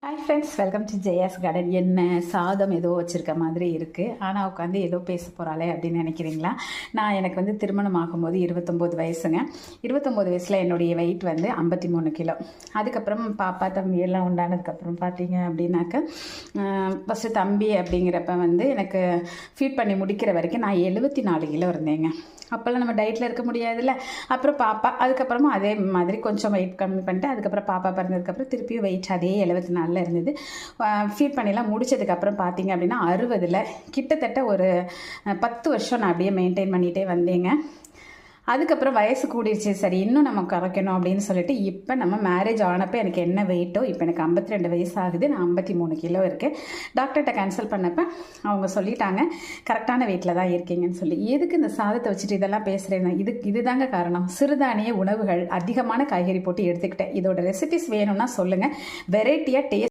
Hi friends, welcome to Jaya's garden. என்ன சாதம் ஏதோ வச்சுருக்க மாதிரி இருக்குது, ஆனால் உட்காந்து ஏதோ பேச போகிறாளே அப்படின்னு நினைக்கிறீங்களா? எனக்கு வந்து திருமணம் ஆகும்போது 29 வயசுங்க. 29 வயசில் என்னுடைய வெயிட் வந்து 53 கிலோ. அதுக்கப்புறம் பாப்பா தம்பி எல்லாம் உண்டானதுக்கப்புறம் பார்த்தீங்க அப்படின்னாக்க, ஃபஸ்ட்டு தம்பி அப்படிங்கிறப்ப வந்து எனக்கு ஃபீட் பண்ணி முடிக்கிற வரைக்கும் நான் 74 கிலோ இருந்தேங்க. அப்போல்லாம் நம்ம டயட்டில் இருக்க முடியாதுல்ல. அப்புறம் பாப்பா, அதுக்கப்புறமா அதே மாதிரி கொஞ்சம் வெயிட் கம்மி பண்ணிட்டு, அதுக்கப்புறம் பாப்பா பிறந்ததுக்கப்புறம் திருப்பியும் வெயிட் அதே 74 இருந்தது. ஃபீட் பண்ணிலாம் முடித்ததுக்கப்புறம் பார்த்தீங்க அப்படின்னா 60ல் கிட்டத்தட்ட ஒரு 10 வருஷம் நான் அப்படியே மெயின்டைன் பண்ணிகிட்டே வந்தேங்க. அதுக்கப்புறம் வயசு கூடிருச்சு, சரி இன்னும் நம்ம குறைக்கணும் அப்படின்னு சொல்லிட்டு இப்போ நம்ம மேரேஜ் ஆனப்போ எனக்கு என்ன வெயிட்டோ இப்போ எனக்கு 52 வயசு ஆகுது, நான் 53 கிலோ இருக்கேன். டாக்டர்கிட்ட கன்சல்ட் பண்ணப்போ அவங்க சொல்லிட்டாங்க கரெக்டான வெயிட்டில் தான் இருக்கீங்கன்னு சொல்லி. எதுக்கு இந்த சாதத்தை வச்சுட்டு இதெல்லாம் பேசுகிறேன்னா இதுதாங்க காரணம். சிறுதானிய உணவுகள் அதிகமான காய்கறி போட்டு எடுத்துக்கிட்டேன். இதோட ரெசிபிஸ் வேணும்னா சொல்லுங்கள், வெரைட்டியாக டேஸ்ட்